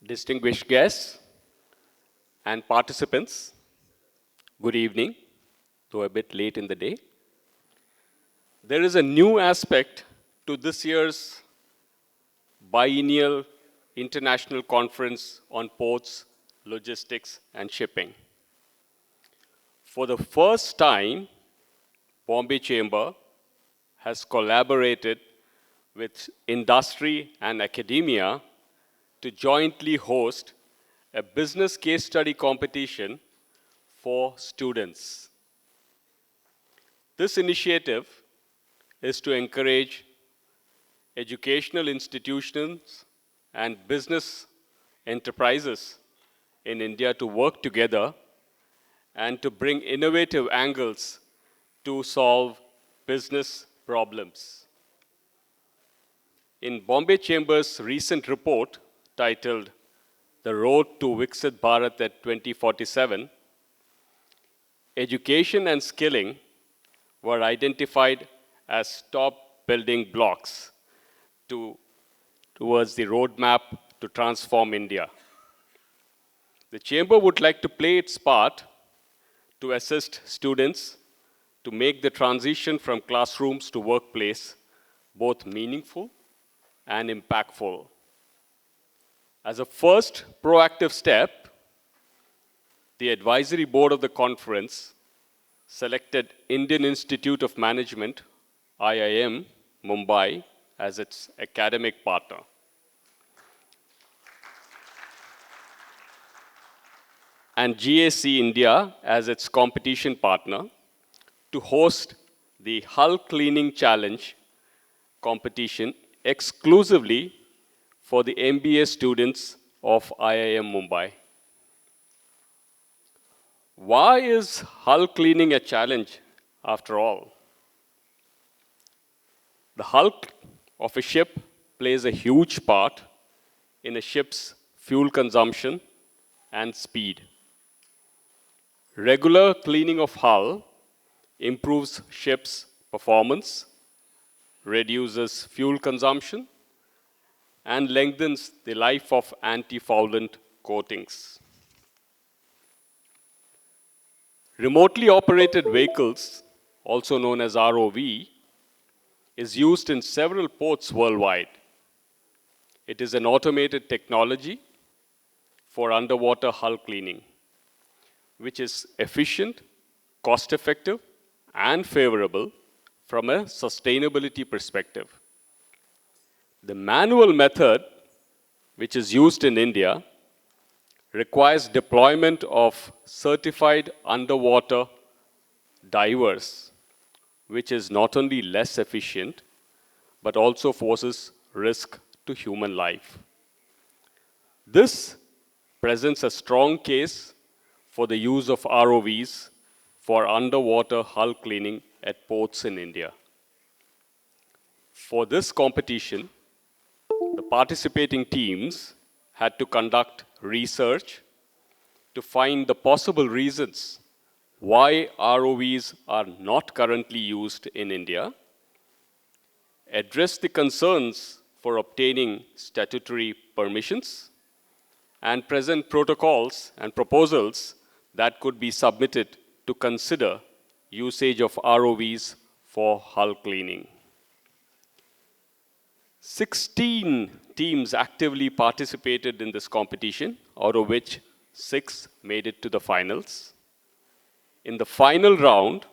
distinguished guests and participants, good evening, though a bit late in the day. There is a new aspect to this year's Biennial International Conference on Ports, Logistics and Shipping. For the first time, Bombay Chamber has collaborated with industry and academia to jointly host a business case study competition for students. This initiative is to encourage educational institutions and business enterprises in India to work together and to bring innovative angles to solve business problems. In Bombay Chamber's recent report titled The Road to Viksit Bharat at 2047, education and skilling were identified as top building blocks towards the roadmap to transform India. The Chamber would like to play its part to assist students to make the transition from classrooms to workplace both meaningful and impactful. As a first proactive step, the advisory board of the conference selected Indian Institute of Management, IIM, Mumbai, as its academic partner. And GAC India as its competition partner to host the Hull Cleaning Challenge competition exclusively for the MBA students of IIM Mumbai. Why is hull cleaning a challenge after all? The hull of a ship plays a huge part in a ship's fuel consumption and speed. Regular cleaning of hull improves ship's performance, reduces fuel consumption, and lengthens the life of anti-foulant coatings. Remotely operated vehicles, also known as ROV, is used in several ports worldwide. It is an automated technology for underwater hull cleaning, which is efficient, cost-effective, and favorable from a sustainability perspective. The manual method, which is used in India, requires deployment of certified underwater divers, which is not only less efficient, but also poses risk to human life. This presents a strong case for the use of ROVs for underwater hull cleaning at ports in India. For this competition, the participating teams had to conduct research to find the possible reasons why ROVs are not currently used in India, address the concerns for obtaining statutory permissions, and present protocols and proposals that could be submitted to consider usage of ROVs for hull cleaning. 16 teams actively participated in this competition, out of which 6 made it to the finals. In the final round,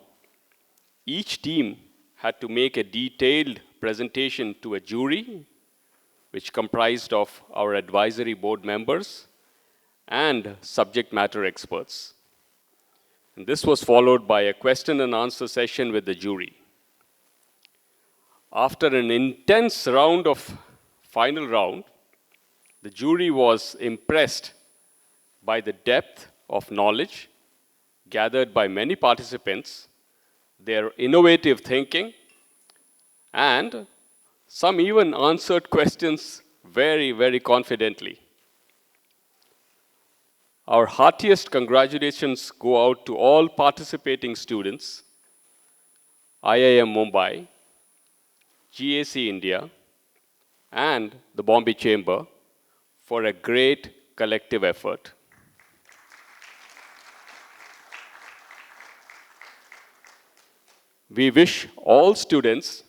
each team had to make a detailed presentation to a jury, which comprised of our advisory board members and subject matter experts. And this was followed by a question and answer session with the jury. After an intense final round, the jury was impressed by the depth of knowledge gathered by many participants, their innovative thinking, and some even answered questions very, very confidently. Our heartiest congratulations go out to all participating students, IIM Mumbai, GAC India, and the Bombay Chamber for a great collective effort. We wish all students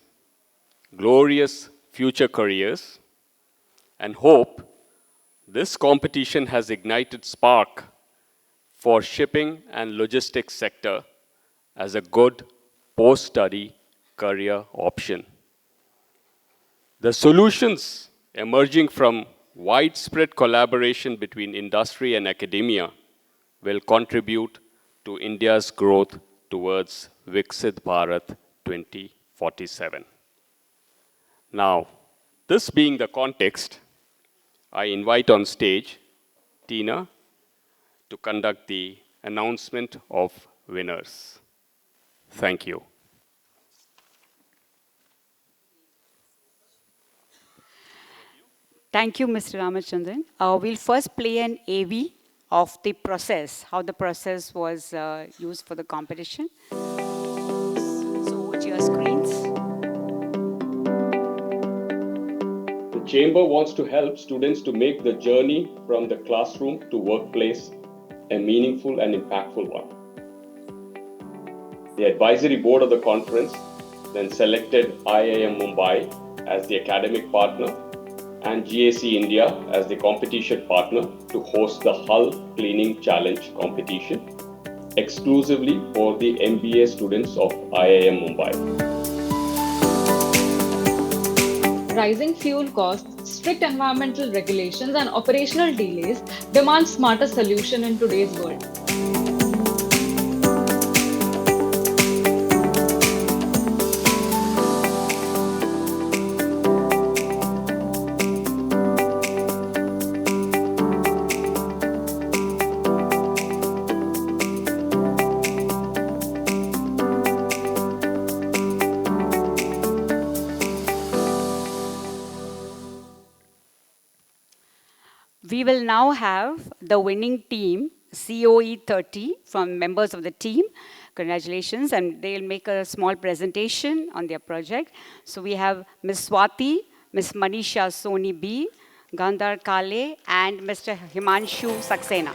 glorious future careers and hope this competition has ignited spark for shipping and logistics sector as a good post-study career option. The solutions emerging from widespread collaboration between industry and academia will contribute to India's growth towards Viksit Bharat 2047. Now, this being the context, I invite on stage Tina to conduct the announcement of winners. Thank you. Thank you, Mr. Ramachandran. We'll first play an AV of the process, how the process was used for the competition. So, over to your screens. The Chamber wants to help students to make the journey from the classroom to workplace a meaningful and impactful one. The advisory board of the conference then selected IIM Mumbai as the academic partner and GAC India as the competition partner to host the Hull Cleaning Challenge competition exclusively for the MBA students of IIM Mumbai. Rising fuel costs, strict environmental regulations, and operational delays demand smarter solutions in today's world. We will now have the winning team, COE 30, from members of the team. Congratulations, and they'll make a small presentation on their project. So we have Ms. Swati, Ms. Manisha Soni B, Gandhar Kale, and Mr. Himanshu Saxena.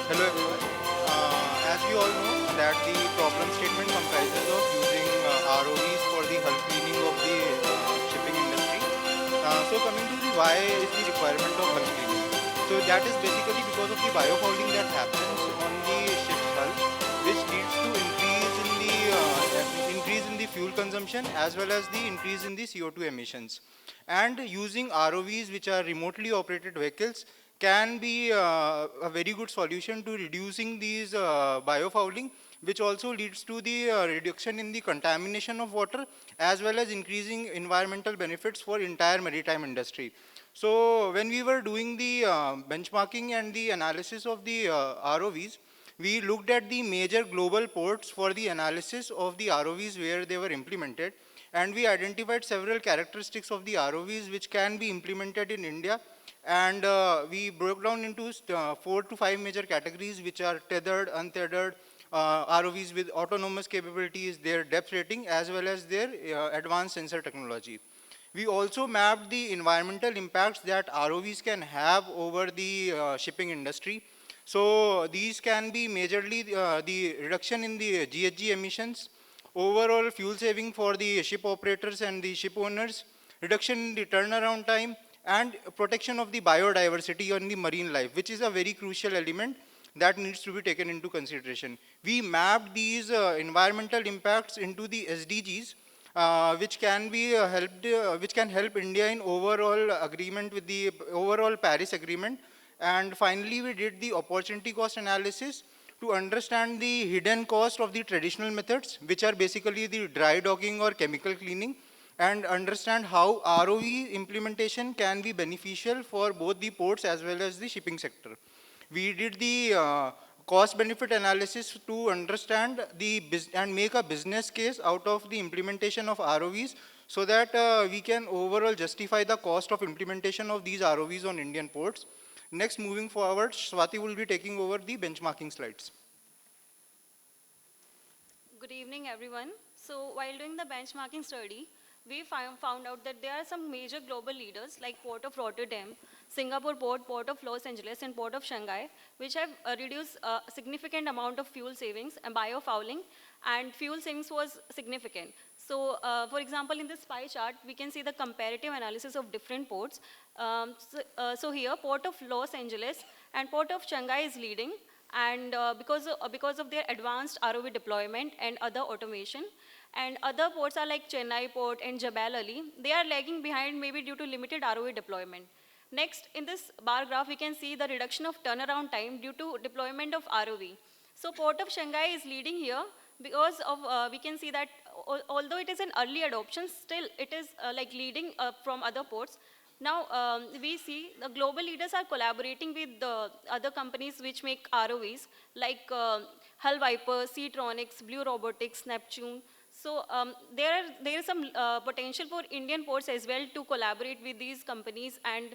Hello everyone. As we all know that the problem statement comprises of using ROVs for the hull cleaning of the shipping industry. So coming to the why is the requirement of hull cleaning. So that is basically because of the biofouling that happens on the ship's hull, which leads to increase in the fuel consumption as well as the increase in the CO2 emissions. And using ROVs, which are remotely operated vehicles, can be a very good solution to reducing these biofouling, which also leads to the reduction in the contamination of water as well as increasing environmental benefits for entire maritime industry. So when we were doing the benchmarking and the analysis of the ROVs, we looked at the major global ports for the analysis of the ROVs where they were implemented, and we identified several characteristics of the ROVs which can be implemented in India. And we broke down into 4 to 5 major categories, which are tethered, untethered, ROVs with autonomous capabilities, their depth rating, as well as their advanced sensor technology. We also mapped the environmental impacts that ROVs can have over the shipping industry. So these can be majorly the reduction in the GHG emissions, overall fuel saving for the ship operators and the ship owners, reduction in the turnaround time, and protection of the biodiversity on the marine life, which is a very crucial element that needs to be taken into consideration. We mapped these environmental impacts into the SDGs, which can be which can help India in overall agreement with the overall Paris Agreement. And finally, we did the opportunity cost analysis to understand the hidden cost of the traditional methods, which are basically the dry docking or chemical cleaning, and understand how ROE implementation can be beneficial for both the ports as well as the shipping sector. We did the cost benefit analysis to understand the and make a business case out of the implementation of ROVs, so that we can overall justify the cost of implementation of these ROVs on Indian ports. Next, moving forward, Swati will be taking over the benchmarking slides. Good evening, everyone. So while doing the benchmarking study, we found out that there are some major global leaders like Port of Rotterdam, Singapore Port, Port of Los Angeles, and Port of Shanghai, which have reduced a significant amount of fuel savings and biofouling, and fuel savings was significant. So, for example, in this pie chart, we can see the comparative analysis of different ports. So here, Port of Los Angeles and Port of Shanghai is leading, and because of their advanced ROV deployment and other automation. And other ports are like Chennai Port and Jebel Ali. They are lagging behind maybe due to limited ROV deployment. Next, in this bar graph, we can see the reduction of turnaround time due to deployment of ROV. So Port of Shanghai is leading here because of, we can see that although it is an early adoption, still it is like leading from other ports. Now, we see the global leaders are collaborating with the other companies which make ROVs, like Hull Viper, Seatronics, Blue Robotics, Neptune. So there is some potential for Indian ports as well to collaborate with these companies and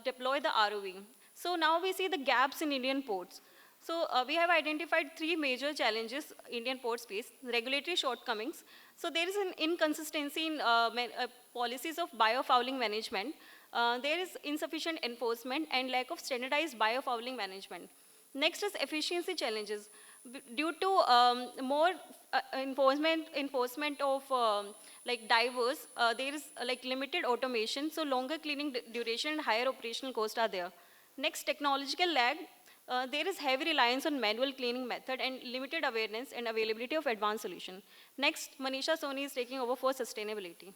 deploy the ROV. So now we see the gaps in Indian ports. So we have identified three major challenges Indian ports face: regulatory shortcomings. So there is an inconsistency in policies of biofouling management. There is insufficient enforcement and lack of standardized biofouling management. Next is efficiency challenges. Due to more enforcement of like divers, there is like limited automation, so longer cleaning duration and higher operational costs are there. Next, technological lag. There is heavy reliance on manual cleaning method and limited awareness and availability of advanced solution. Next, Manisha Soni is taking over for sustainability.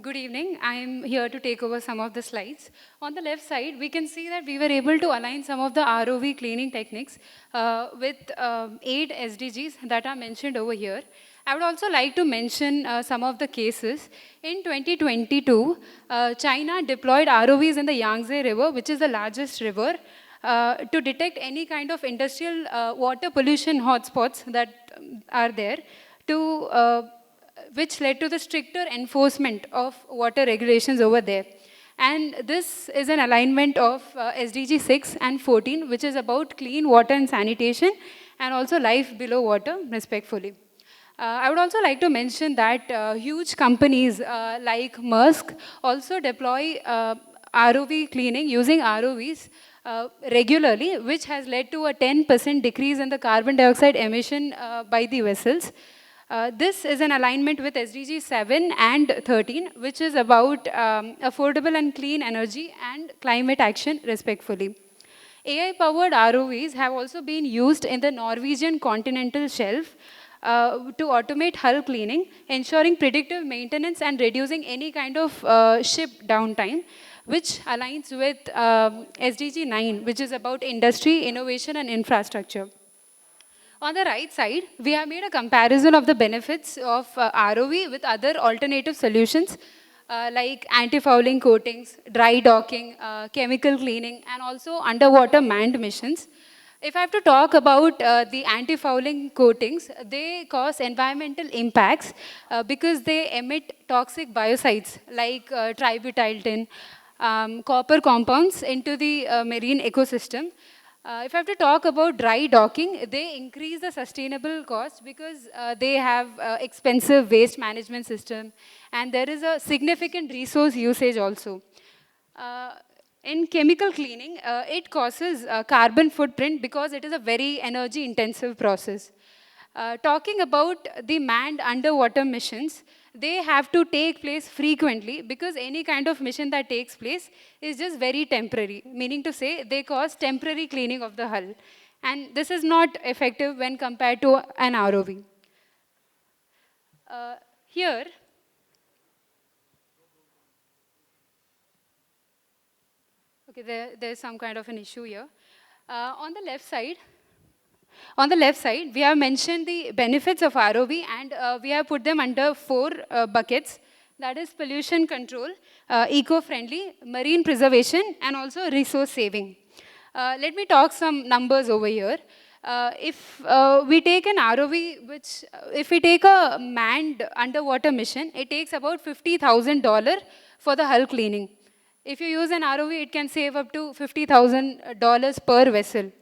Good evening. I am here to take over some of the slides. On the left side, we can see that we were able to align some of the ROV cleaning techniques with 8 SDGs that are mentioned over here. I would also like to mention some of the cases. In 2022, China deployed ROVs in the Yangtze River, which is the largest river, to detect any kind of industrial water pollution hotspots that are there, which led to the stricter enforcement of water regulations over there. And this is an alignment of SDG 6 and 14, which is about clean water and sanitation, and also life below water, respectfully. I would also like to mention that huge companies like Maersk also deploy ROV cleaning using ROVs regularly, which has led to a 10% decrease in the carbon dioxide emission by the vessels. This is an alignment with SDG 7 and 13, which is about affordable and clean energy and climate action, respectfully. AI-powered ROVs have also been used in the Norwegian continental shelf to automate hull cleaning, ensuring predictive maintenance and reducing any kind of ship downtime, which aligns with SDG 9, which is about industry, innovation, and infrastructure. On the right side, we have made a comparison of the benefits of ROV with other alternative solutions like anti-fouling coatings, dry docking, chemical cleaning, and also underwater manned missions. If I have to talk about the anti-fouling coatings, they cause environmental impacts because they emit toxic biocides like tributyltin, copper compounds into the marine ecosystem. If I have to talk about dry docking, they increase the sustainable cost because they have expensive waste management system, and there is a significant resource usage also. In chemical cleaning, it causes carbon footprint because it is a very energy intensive process. Talking about the manned underwater missions, they have to take place frequently because any kind of mission that takes place is just very temporary, meaning to say they cause temporary cleaning of the hull. And this is not effective when compared to an ROV. Here, okay, there's some kind of an issue here. On the left side, we have mentioned the benefits of ROV and we have put them under four buckets. That is pollution control, eco-friendly, marine preservation, and also resource saving. Let me talk some numbers over here. If we take an ROV, if we take a manned underwater mission, it takes about $50,000 for the hull cleaning. If you use an ROV, it can save up to $50,000 per vessel.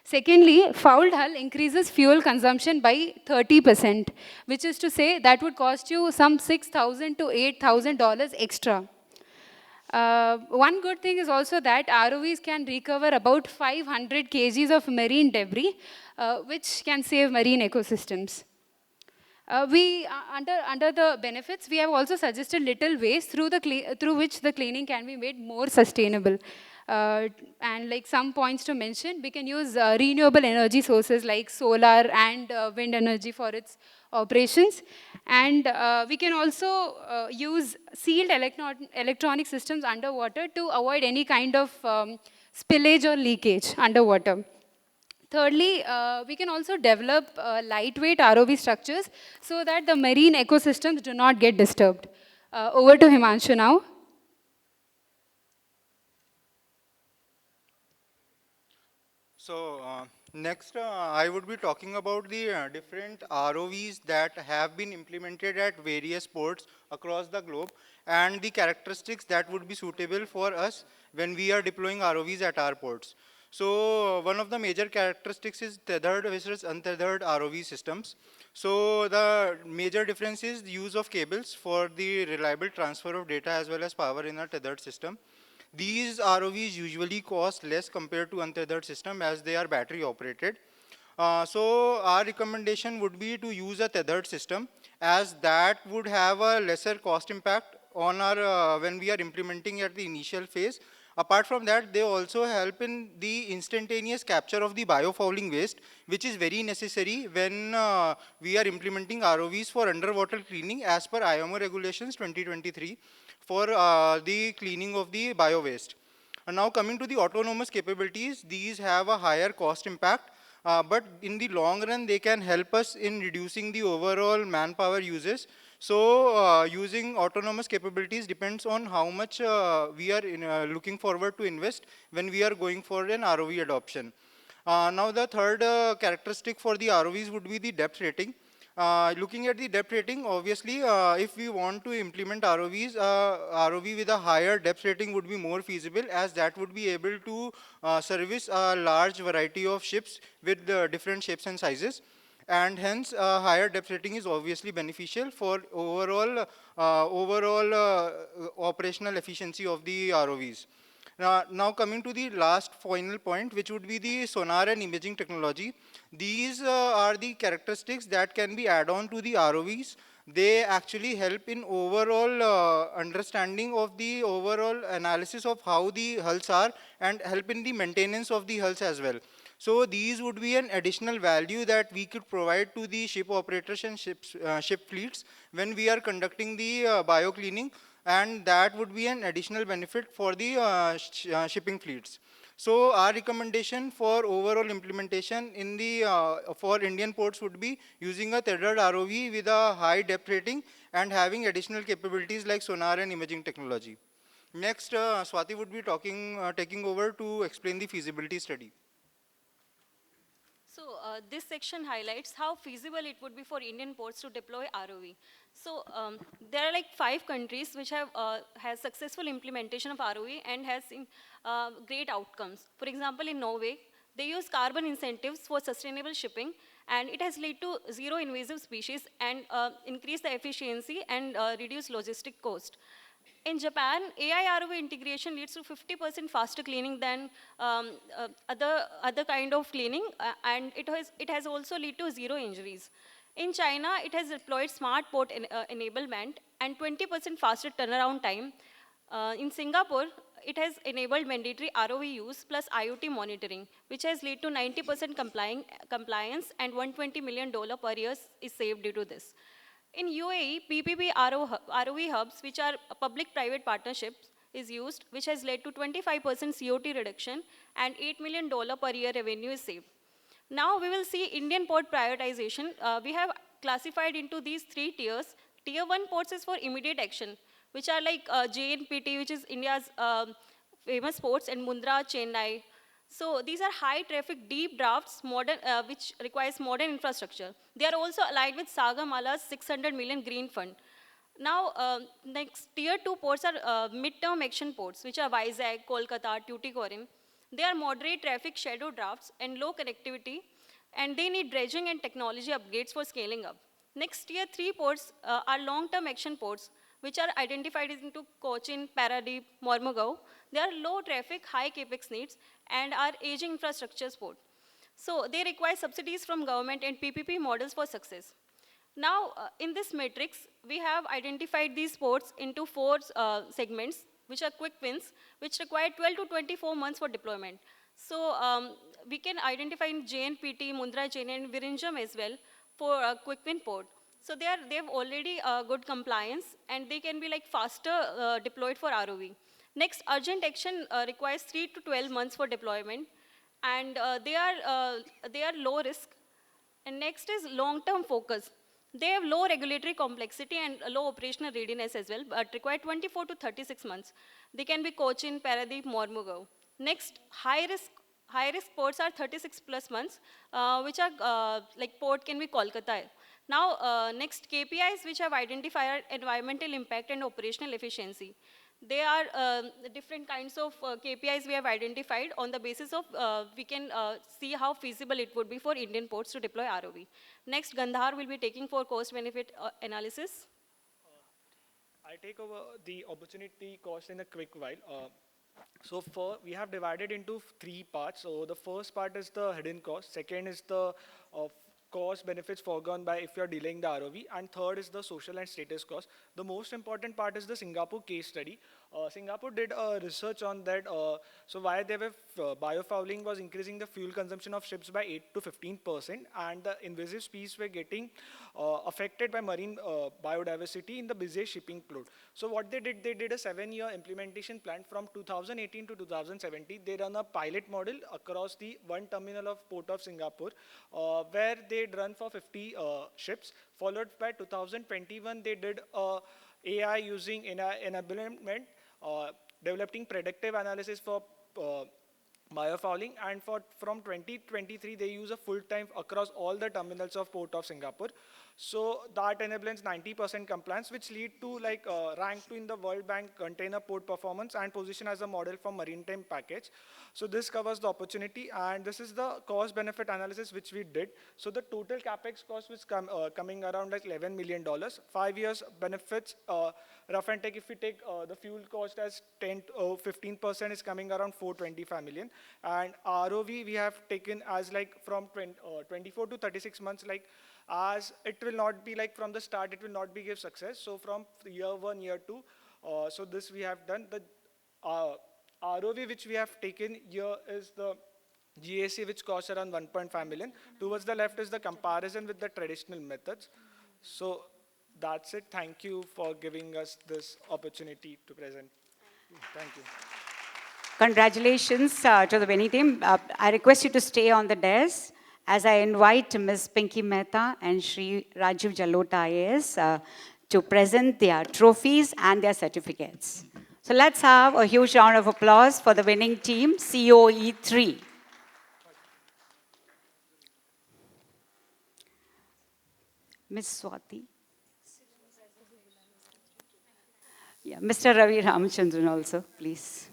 Secondly, fouled hull increases fuel consumption by 30%, which is to say that would cost you some $6,000 to $8,000 extra. One good thing is also that ROVs can recover about 500 kgs of marine debris, which can save marine ecosystems. Under the benefits, we have also suggested little ways through which the cleaning can be made more sustainable. And like some points to mention, we can use renewable energy sources like solar and wind energy for its operations. And we can also use sealed electronic systems underwater to avoid any kind of spillage or leakage underwater. Thirdly, we can also develop lightweight ROV structures so that the marine ecosystems do not get disturbed. Over to Himanshu now. So next, I would be talking about the different ROVs that have been implemented at various ports across the globe and the characteristics that would be suitable for us when we are deploying ROVs at our ports. So one of the major characteristics is tethered versus untethered ROV systems. So the major difference is the use of cables for the reliable transfer of data as well as power in a tethered system. These ROVs usually cost less compared to untethered system as they are battery operated. So our recommendation would be to use a tethered system as that would have a lesser cost impact on our when we are implementing at the initial phase. Apart from that, they also help in the instantaneous capture of the biofouling waste, which is very necessary when we are implementing ROVs for underwater cleaning as per IMO regulations 2023 for the cleaning of the bio waste. And now coming to the autonomous capabilities, these have a higher cost impact, but in the long run, they can help us in reducing the overall manpower uses. So using autonomous capabilities depends on how much we are looking forward to invest when we are going for an ROV adoption. Now the third characteristic for the ROVs would be the depth rating. Looking at the depth rating, obviously, if we want to implement ROVs, ROV with a higher depth rating would be more feasible as that would be able to service a large variety of ships with different shapes and sizes. And hence, higher depth rating is obviously beneficial for overall operational efficiency of the ROVs. Now coming to the last final point, which would be the sonar and imaging technology. These are the characteristics that can be add on to the ROVs. They actually help in overall understanding of the overall analysis of how the hulls are and help in the maintenance of the hulls as well. So these would be an additional value that we could provide to the ship operators and ship fleets when we are conducting the bio cleaning, and that would be an additional benefit for the shipping fleets. So our recommendation for overall implementation in the for Indian ports would be using a tethered ROV with a high depth rating and having additional capabilities like sonar and imaging technology. Next, Swati would be taking over to explain the feasibility study. So this section highlights how feasible it would be for Indian ports to deploy ROV. So there are like 5 countries which have has successful implementation of ROV and has seen great outcomes. For example, in Norway, they use carbon incentives for sustainable shipping, and it has led to zero invasive species and increase the efficiency and reduce logistic cost. In Japan, AI ROV integration leads to 50% faster cleaning than other kind of cleaning, and it has also led to zero injuries. In China, it has deployed smart port enablement and 20% faster turnaround time. In Singapore, it has enabled mandatory ROV use plus IoT monitoring, which has led to 90% compliance and $120 million per year is saved due to this. In UAE, PPP ROV hubs, which are public-private partnerships, is used, which has led to 25% COT reduction and $8 million per year revenue is saved. Now we will see Indian port prioritization. We have classified into these three tiers. Tier 1 ports is for immediate action, which are like JNPT, which is India's famous ports, and Mundra, Chennai. So these are high traffic, deep drafts, which requires modern infrastructure. They are also aligned with Sagamala's 600 million green fund. Now, next tier 2 ports are mid-term action ports, which are Vizag, Kolkata, Tuticorin. They are moderate traffic shadow drafts and low connectivity, and they need dredging and technology upgrades for scaling up. Next tier 3 ports are long-term action ports, which are identified into Cochin, Paradip, Mormugao. They are low traffic, high capex needs, and are aging infrastructure port. So they require subsidies from government and PPP models for success. Now, in this matrix, we have identified these ports into four segments, which are quick wins, which require 12 to 24 months for deployment. So we can identify in JNPT, Mundra, Chennai, and Virinjam as well for a quick win port. So they have already good compliance, and they can be like faster deployed for ROV. Next, urgent action requires 3 to 12 months for deployment, and they are low risk. And next is long-term focus. They have low regulatory complexity and low operational readiness as well, but require 24 to 36 months. They can be Cochin, Paradip, Mormugao. Next, high-risk ports are 36 plus months, which are like port can be Kolkata. Now, next KPIs which have identified environmental impact and operational efficiency. They are different kinds of KPIs we have identified. On the basis of, we can see how feasible it would be for Indian ports to deploy ROV. Next, Gandhar will be taking for cost-benefit analysis. I take over the opportunity cost in a quick while. We have divided into three parts. So the first part is the hidden cost. Second is the cost benefits foregone by if you're delaying the ROV, and third is the social and status cost. The most important part is the Singapore case study. Singapore did a research on that. So why they were biofouling was increasing the fuel consumption of ships by 8 to 15%, and the invasive species were getting affected by marine biodiversity in the busiest shipping port. So what they did a 7-year implementation plan from 2018 to 2017. They run a pilot model across the one terminal of Port of Singapore, where they run for 50 ships. Followed by 2021, they did AI using enablement, developing predictive analysis for biofouling, and from 2023 they use a full time across all the terminals of Port of Singapore. So that enables 90% compliance, which lead to like rank 2 in the World Bank container port performance and position as a model for maritime package. So this covers the opportunity, and this is the cost benefit analysis which we did. So the total capex cost was coming around like $11 million. 5 years benefits, rough and take, if we take the fuel cost as 15% is coming around 425 million. And ROV we have taken as like from 24 to 36 months, like as it will not be like from the start, it will not be give success. So from year 1, year 2, so this we have done. The ROV which we have taken here is the GAC, which costs around 1.5 million. Towards the left is the comparison with the traditional methods. So that's it. Thank you for giving us this opportunity to present. Thank you. Congratulations to the Biennial team. I request you to stay on the desk as I invite Ms. Pinky Mehta and Shri Rajiv Jalota IAS to present their trophies and their certificates. So let's have a huge round of applause for the winning team, COE3. Ms. Swati. Yeah, Mr. Ravi Ramachandran also, please.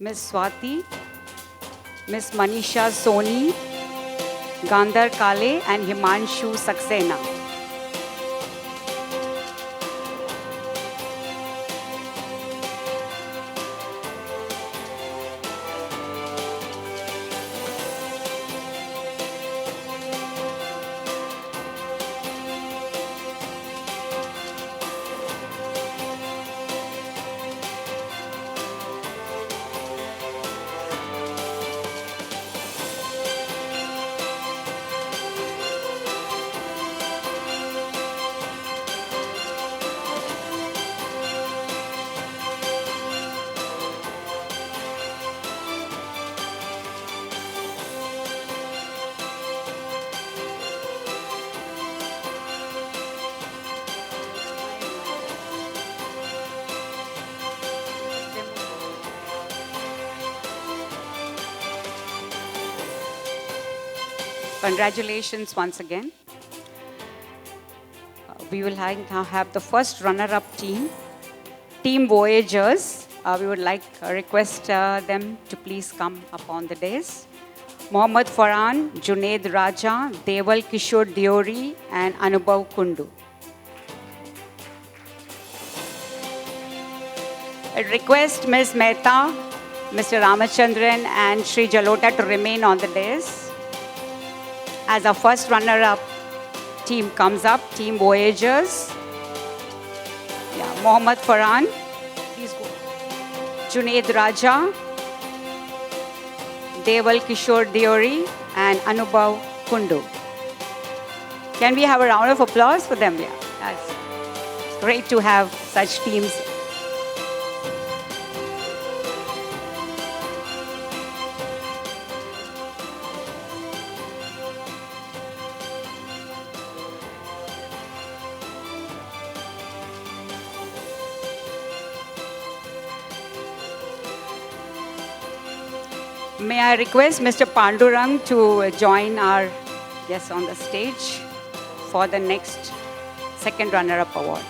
Ms. Swati, Ms. Manisha Soni, Gandhar Kale and Himanshu Saxena. Congratulations once again. We will now have the first runner-up team, Team Voyagers. We would like request them to please come up on the dais. Mohammad Farhan, Junaid Raja, Deval Kishore Diori, and Anubhav Kundu. I request Ms. Mehta, Mr. Ramachandran, and Sri Jalota to remain on the dais. As our first runner-up team comes up, Team Voyagers. Yeah, Mohammad Farhan, please go. Junaid Raja, Deval Kishore Diori, and Anubhav Kundu. Can we have a round of applause for them? Yeah, that's great to have such teams. May I request Mr. Pandurang to join our guests on the stage for the next second runner-up award.